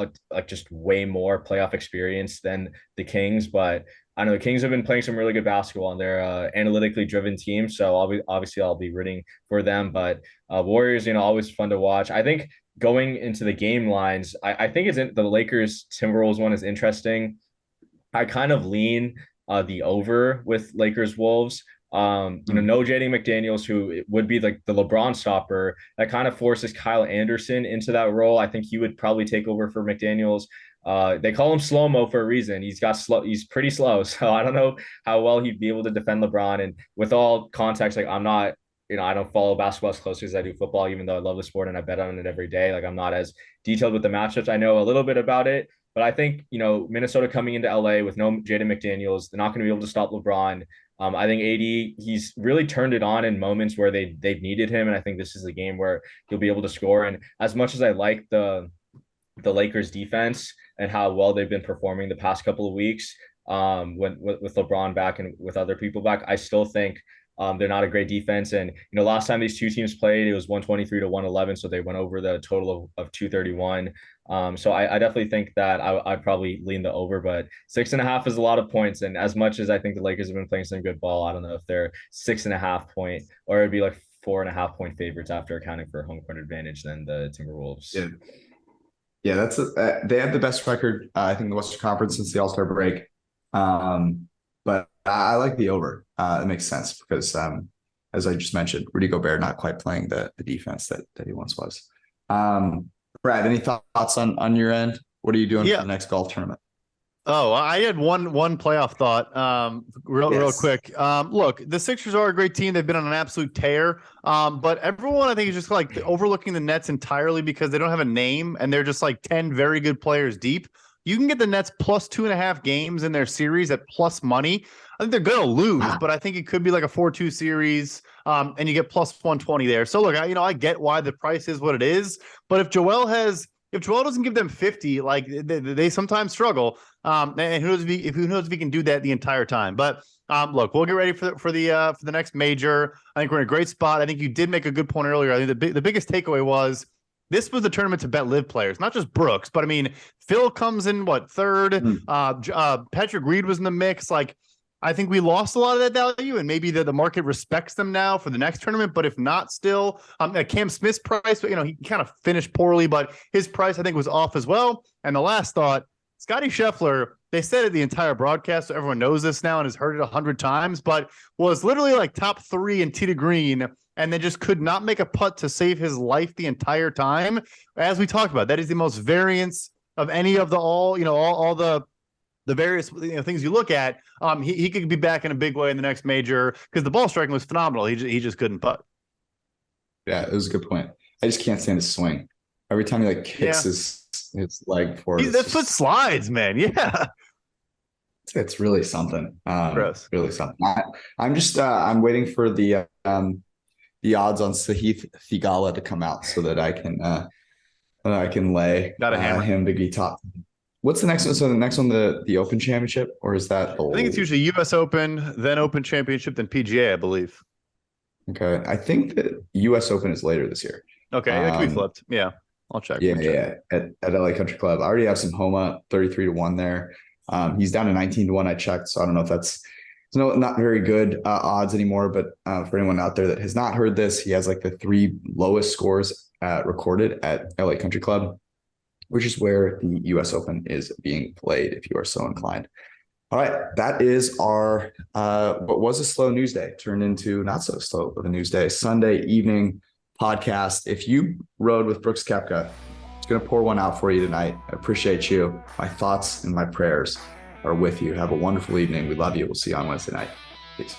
just way more playoff experience than the Kings, but I know the Kings have been playing some really good basketball and they're analytically driven team. So I'll be rooting for them, but Warriors, always fun to watch. I think going into the game lines, I think the Lakers Timberwolves one is interesting. I kind of lean the over with Lakers Wolves. No Jaden McDaniels, who would be like the LeBron stopper. That kind of forces Kyle Anderson into that role. I think he would probably take over for McDaniels. They call him slow-mo for a reason. He's pretty slow. So I don't know how well he'd be able to defend LeBron. And with all context, like I'm not, I don't follow basketball as closely as I do football, even though I love the sport and I bet on it every day. Like I'm not as detailed with the matchups. I know a little bit about it, but I think, Minnesota coming into LA with no Jaden McDaniels, they're not going to be able to stop LeBron. I think AD, he's really turned it on in moments where they've needed him. And I think this is a game where he'll be able to score. And as much as I like the Lakers defense and how well they've been performing the past couple of weeks, with LeBron back and with other people back, I still think they're not a great defense. And, last time these two teams played, it was 123 to 111. So they went over the total of 231. So I definitely think that I'd probably lean the over, but 6.5 is a lot of points. And as much as I think the Lakers have been playing some good ball, I don't know if they're 6.5 point, or it'd be like 4.5 point favorites after accounting for home court advantage than the Timberwolves. Yeah, that's they have the best record, I think, in the Western Conference since the All-Star break. But I like the over. It makes sense because, as I just mentioned, Rudy Gobert not quite playing the defense that he once was. Brad, any thoughts on your end? What are you doing for the next golf tournament? Oh, I had one playoff thought, real quick. Look, the Sixers are a great team. They've been on an absolute tear. But everyone, I think, is just like overlooking the Nets entirely because they don't have a name and they're just like 10 very good players deep. You can get the Nets plus 2.5 games in their series at plus money. I think they're going to lose, but I think it could be like a 4-2 series, and you get plus 120 there. So look, I get why the price is what it is, but if Joel has if Joel doesn't give them 50, like they sometimes struggle. And who knows if he can do that the entire time. But look, we'll get ready for the next major. I think we're in a great spot. I think you did make a good point earlier. I think the biggest takeaway was this was the tournament to bet live players, not just Brooks, but I mean, Phil comes in third. Patrick Reed was in the mix. Like, I think we lost a lot of that value, and maybe the market respects them now for the next tournament. But if not, still, Cam Smith's price, he kind of finished poorly, but his price I think was off as well. And the last thought, Scotty Scheffler, they said it the entire broadcast, so everyone knows this now and has heard it 100 times, but was literally like top 3 in tee to green, and then just could not make a putt to save his life the entire time. As we talked about, that is the most variance of any of all the various things you look at. He could be back in a big way in the next major because the ball striking was phenomenal. He just couldn't putt. Yeah, it was a good point. I just can't stand his swing. Every time he kicks his leg forward. That foot slides, man. Yeah. It's really something. Gross. Really something. I'm just I'm waiting for the odds on Sahith Theegala to come out so that I can lay him to be top. What's the next one? So the next one, the Open Championship, or is that? I think it's usually U.S. Open, then Open Championship, then PGA, I believe. Okay, I think that U.S. Open is later this year. Okay, it could be flipped. Yeah, I'll check. Yeah. At LA Country Club, I already have some Homa 33-1 there. He's down to 19-1. I checked, so I don't know if that's not very good odds anymore. But for anyone out there that has not heard this, he has the 3 lowest scores recorded at LA Country Club, which is where the U.S. Open is being played, if you are so inclined. All right, that is our what was a slow news day turned into not so slow of a news day. Sunday evening podcast. If you rode with Brooks Koepka, it's going to pour one out for you tonight. I appreciate you. My thoughts and my prayers are with you. Have a wonderful evening. We love you. We'll see you on Wednesday night. Peace.